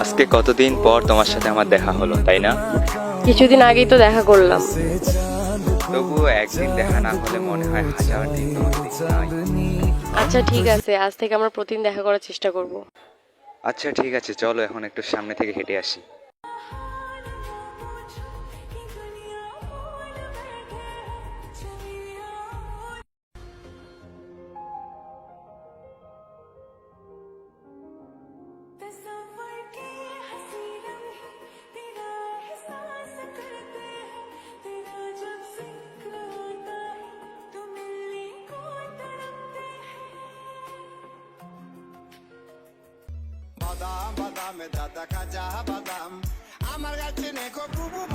আজকে কতদিন পর তোমার সাথে আমার দেখা হলো, তাই না? কিছুদিন আগেই তো দেখা করলাম। তবুও একদিন দেখা না হলে মনে হয় হাজার দিন তোমাকে দেখি নাই। আচ্ছা ঠিক আছে, আজ থেকে আমরা প্রতিদিন দেখা করার চেষ্টা করব। আচ্ছা ঠিক আছে, চলো এখন একটু সামনে থেকে হেঁটে আসি।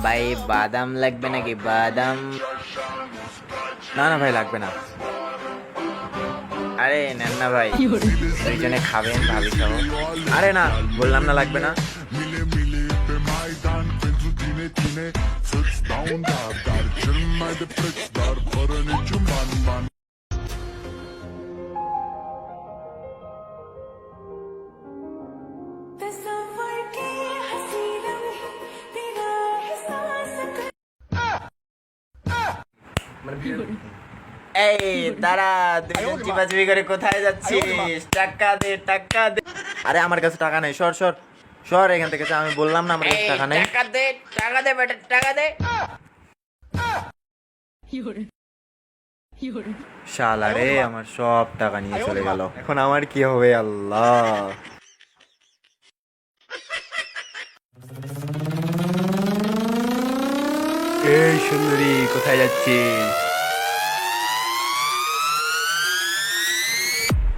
ভাই বাদাম লাগবে নাকি? বাদাম? না না ভাই, লাগবে না। আরে নেন না ভাই, দুইজনে খাবেন ভাবি সহ। আরে না, বললাম না লাগবে না। এই দাঁড়া, দুইজন চিপাচিপি করে কোথায় যাচ্ছিস? টাকা দে, টাকা দে। আরে আমার কাছে টাকা নেই, সর সর সর এখান থেকে। আমি বললাম না আমার কাছে এই টাকা নেই। টাকা দে, টাকা দে বেটা, টাকা দে। শালা রে, আমার সব টাকা নিয়ে চলে গেল। এখন আমার কি হবে আল্লাহ। এই সুন্দরী, কোথায় যাচ্ছিস?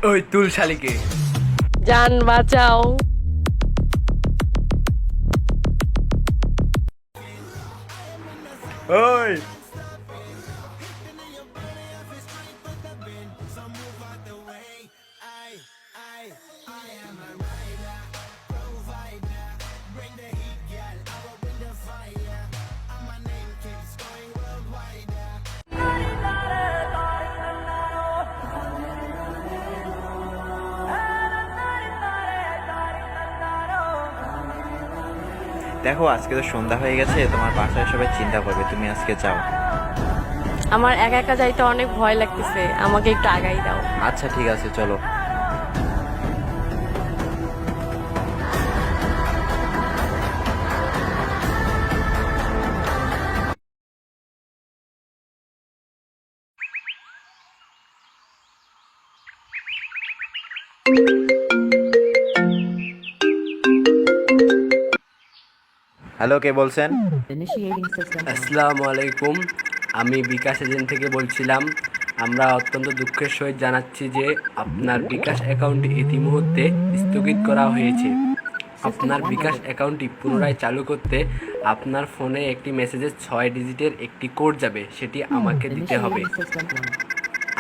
ওই তুল শালিকে। জান বাঁচাও। ওই দেখো, আজকে তো সন্ধ্যা হয়ে গেছে, তোমার বাসায় সবাই চিন্তা করবে, তুমি আজকে যাও। আমার একা একা যাইতে অনেক ভয় লাগতেছে, আমাকে একটু আগাই দাও। আচ্ছা ঠিক আছে, চলো। হ্যালো, কে বলছেন? আসসালামু আলাইকুম, আমি বিকাশ এজেন্ট থেকে বলছিলাম। আমরা অত্যন্ত দুঃখের সহিত জানাচ্ছি যে আপনার বিকাশ অ্যাকাউন্টটি ইতিমধ্যে স্থগিত করা হয়েছে। আপনার বিকাশ অ্যাকাউন্টটি পুনরায় চালু করতে আপনার ফোনে একটি মেসেজের 6 ডিজিটের একটি কোড যাবে, সেটি আমাকে দিতে হবে।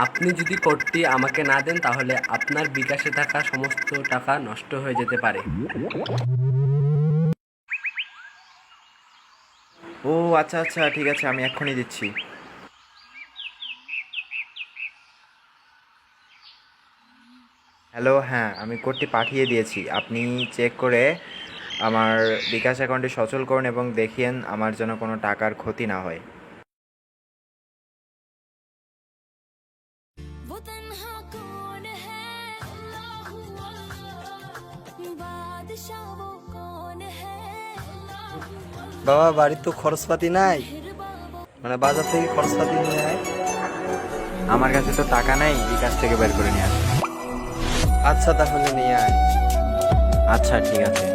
আপনি যদি কোডটি আমাকে না দেন তাহলে আপনার বিকাশে থাকা সমস্ত টাকা নষ্ট হয়ে যেতে পারে। ও আচ্ছা আচ্ছা, ঠিক আছে, আমি এক্ষুনি দিচ্ছি। হ্যালো, হ্যাঁ আমি কোডটি পাঠিয়ে দিয়েছি। আপনি চেক করে আমার বিকাশ অ্যাকাউন্টটি সচল করুন এবং দেখিয়েন আমার যেন কোনো টাকার ক্ষতি না হয়। বাবা, বাড়ির তো খরচপাতি নাই, মানে বাজার থেকে খরচপাতি নিয়ে আয়। আমার কাছে তো টাকা নেই, বিকাশ থেকে বের করে নিয়ে আসি। আচ্ছা তাহলে নিয়ে আয়। আচ্ছা ঠিক আছে।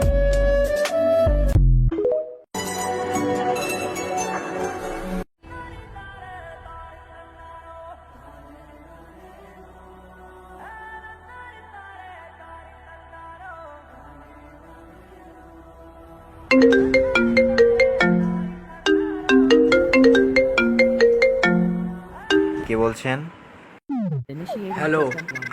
কে বলছেন? হ্যালো,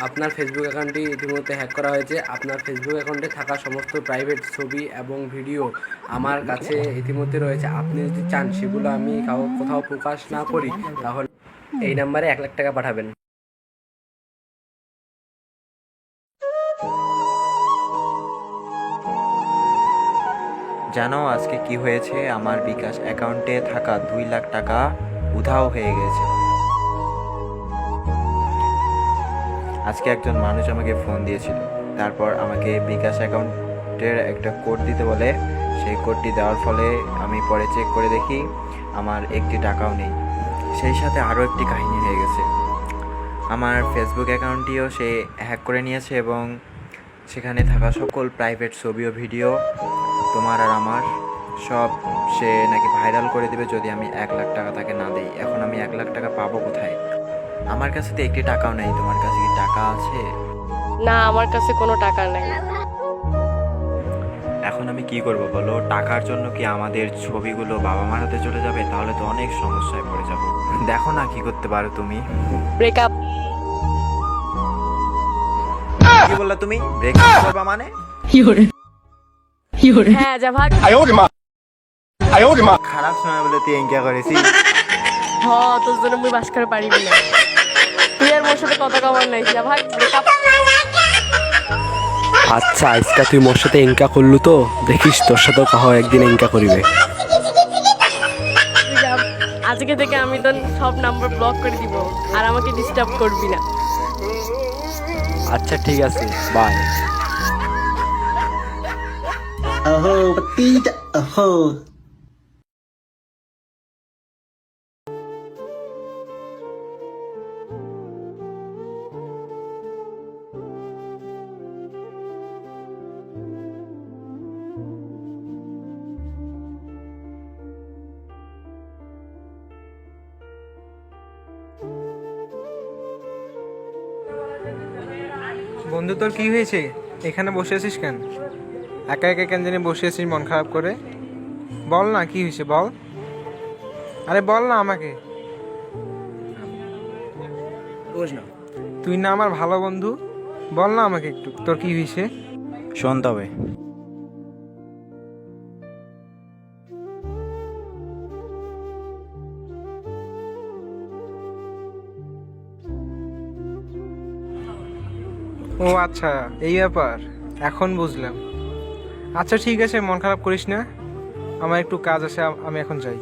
আপনার ফেসবুক অ্যাকাউন্টটি ইতিমধ্যে হ্যাক করা হয়েছে। আপনার ফেসবুক অ্যাকাউন্টে থাকা সমস্ত প্রাইভেট ছবি এবং ভিডিও আমার কাছে ইতিমধ্যে রয়েছে। আপনি যদি চান সেগুলো আমি কোথাও প্রকাশ না করি তাহলে এই নাম্বারে 1 লাখ টাকা পাঠাবেন। জানো আজকে কি হয়েছে? আমার বিকাশ অ্যাকাউন্টে থাকা 2 লাখ টাকা উধাও হয়ে গেছে। আজকে একজন মানুষ আমাকে ফোন দিয়েছিল, তারপর আমাকে বিকাশ অ্যাকাউন্টের একটা কোড দিতে বলে। সেই কোডটি দেওয়ার ফলে আমি পরে চেক করে দেখি আমার একটি টাকাও নেই। সেই সাথে আরও একটি কাহিনী হয়ে গেছে। আমার ফেসবুক অ্যাকাউন্টটিও সে হ্যাক করে নিয়েছে এবং সেখানে থাকা সকল প্রাইভেট ছবি ও ভিডিও তোমার আর আমার সব সে নাকি ভাইরাল করে দেবে যদি আমি 1 লাখ টাকা তাকে না দিই। এখন আমি 1 লাখ টাকা পাবো কোথায়? আমার কাছে তো একটি টাকাও নেই। তোমার কাছে কি টাকা আছে? না, আমার কাছে কোনো টাকা নেই। এখন আমি কি করব বলো? টাকার জন্য কি আমাদের ছবিগুলো বাবা মার হাতে চলে যাবে? তাহলে তো অনেক সমস্যায় পড়ে যাব। দেখো না কি করতে পারো তুমি। ব্রেকআপ। কি বললা তুমি? ব্রেকআপ করবা মানে? হ্যাঁ, যা ভাগ। খারাপ সময় বলে তুই এঙ্কা করেছি। তোর জন্য মুই বাস করে পারিবি না। তুই আর মোর সাথে কথা কবার নাই, যা ভাগ। ব্রেকআপ। আচ্ছা, আজকে তুই মোর সাথে এঙ্কা করলু তো দেখিস তোর সাথেও কাহ একদিন এঙ্কা করিবে। তুই যা। আজকে থেকে আমি তোর সব নাম্বার ব্লক করে দিব, আর আমাকে ডিস্টার্ব করবি না। আচ্ছা ঠিক আছে, বাই। বন্ধু, তোর কি হয়েছে? এখানে বসে আছিস কেন? একা একা কেন জানি বসে আছিস মন খারাপ করে? বল না কি হয়েছে, বল। আরে বল না আমাকে। তুই না আমার ভালো বন্ধু, বল না আমাকে একটু তোর কি হয়েছে। শোন তবে। ও আচ্ছা, এই ব্যাপার, এখন বুঝলাম। আচ্ছা ঠিক আছে, মন খারাপ করিস না। আমার একটু কাজ আছে, আমি এখন যাই।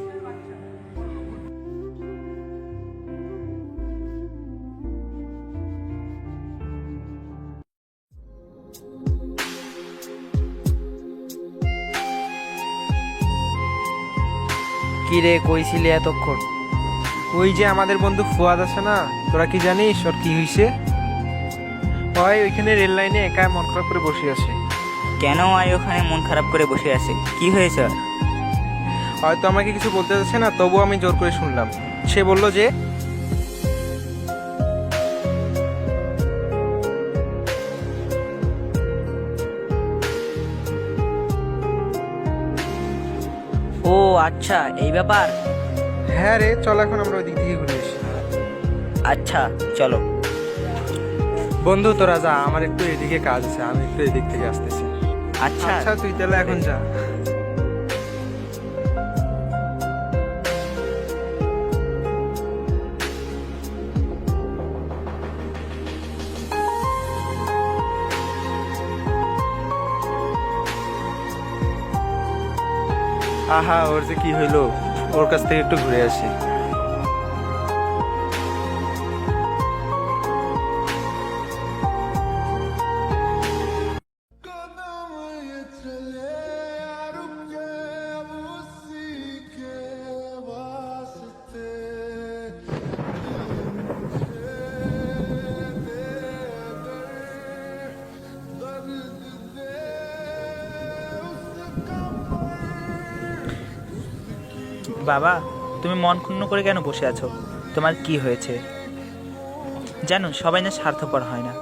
কি রে, কইছিলি এতক্ষণ? ওই যে আমাদের বন্ধু ফুয়াদ আছে না, তোরা কি জানিস ওর কি হয়েছে? ওই ওইখানে রেল লাইনে একা মন খারাপ করে বসে আছে। কেন আয় ওখানে মন খারাপ করে বসে আছে? কি হয়েছে? হয়তো আমাকে কিছু বলতে যাচ্ছে না, তবুও আমি জোর করে শুনলাম। সে বলল যে ও আচ্ছা, এই ব্যাপার। হ্যাঁ রে, চল এখন আমরা ওই দিক থেকে ঘুরে আসি। আচ্ছা চলো। বন্ধু তোরা যা, আমার একটু এদিকে কাজ আছে, আমি একটু এদিক থেকে আসতেছি। আচ্ছা আচ্ছা তুই তাহলে এখন যা। আহা, ওর যে কি হইলো, ওর কাছ থেকে একটু ঘুরে আসি। বাবা, তুমি মন ক্ষুণ্ণ করে কেন বসে আছো? তোমার কি হয়েছে? জানো, সবাই না স্বার্থপর হয় না।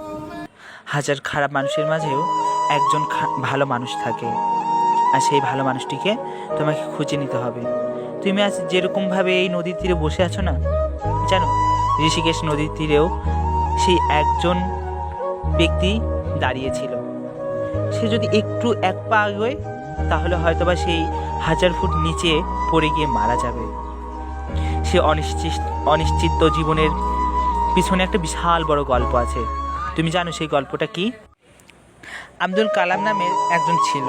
হাজার খারাপ মানুষের মাঝেও একজন ভালো মানুষ থাকে, আর সেই ভালো মানুষটিকে তোমাকে খুঁজে নিতে হবে। তুমি আজ যেরকমভাবে এই নদীর তীরে বসে আছো না, জানো ঋষিকেশ নদীর তীরেও সেই একজন ব্যক্তি দাঁড়িয়েছিল। সে যদি একটু এক পা আগে, তাহলে হয়তোবা সেই 1000 ফুট নিচে পড়ে গিয়ে মারা যাবে। সে অনিশ্চিত জীবনের পিছনে একটা বিশাল বড় গল্প আছে। তুমি জানো সেই গল্পটা কি? আব্দুল কালাম নামের একজন ছিল,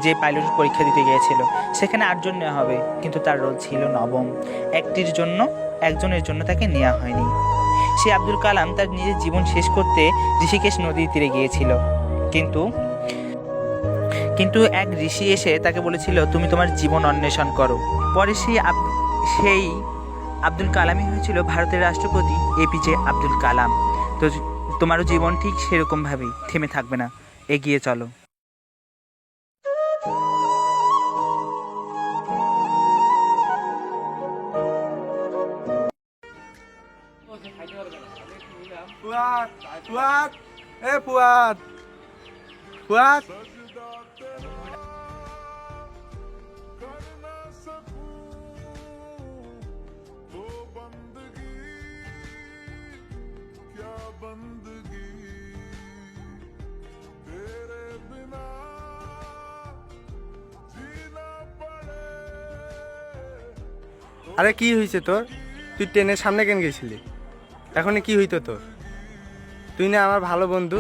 যে পাইলটের পরীক্ষা দিতে গিয়েছিল। সেখানে 8 জন নেওয়া হবে, কিন্তু তার রোল ছিল 9ম। একজনের জন্য তাকে নেওয়া হয়নি। সে আব্দুল কালাম তার নিজের জীবন শেষ করতে ঋষিকেশ নদীর তীরে গিয়েছিল, কিন্তু এক ঋষি এসে তাকে বলেছিল তুমি তোমার জীবন অন্বেষণ করো। পরে সেই আব্দুল কালামই হয়েছিল ভারতের রাষ্ট্রপতি এপিজে আব্দুল কালাম। তো তোমারও জীবন ঠিক সেরকমভাবেই থেমে থাকবে না, এগিয়ে চলো। ফুয়াদ, ফুয়াদ, এ ফুয়াদ, ফুয়াদ। আরে কি হয়েছে তোর? তুই ট্রেনের সামনে কেন গেছিলি? এখন কি হইতো তোর? তুই না আমার ভালো বন্ধু।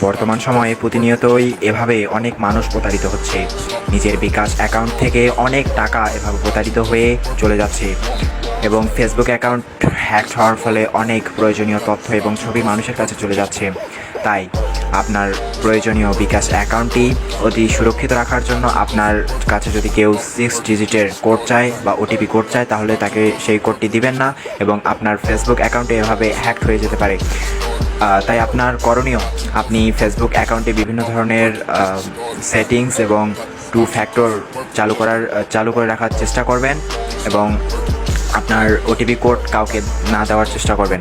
বর্তমান সময়ে প্রতিনিয়তই এভাবে অনেক মানুষ প্রতারিত হচ্ছে। নিজের বিকাশ অ্যাকাউন্ট থেকে অনেক টাকা এভাবে প্রতারিত হয়ে চলে যাচ্ছে এবং ফেসবুক অ্যাকাউন্ট হ্যাক হওয়ার ফলে অনেক প্রয়োজনীয় তথ্য এবং ছবি মানুষের কাছে চলে যাচ্ছে। তাই আপনার প্রয়োজনীয় বিকাশ অ্যাকাউন্টটি অতি সুরক্ষিত রাখার জন্য আপনার কাছে যদি কেউ 6 ডিজিটের কোড চায় বা ওটিপি কোড চায়, তাহলে তাকে সেই কোডটি দিবেন না এবং আপনার ফেসবুক অ্যাকাউন্টে এভাবে হ্যাক হয়ে যেতে পারে। তাই আপনার করণীয়, আপনি ফেসবুক অ্যাকাউন্টে বিভিন্ন ধরনের সেটিংস এবং 2 ফ্যাক্টর চালু করে রাখার চেষ্টা করবেন এবং আপনার ওটিপি কোড কাউকে না দেওয়ার চেষ্টা করবেন।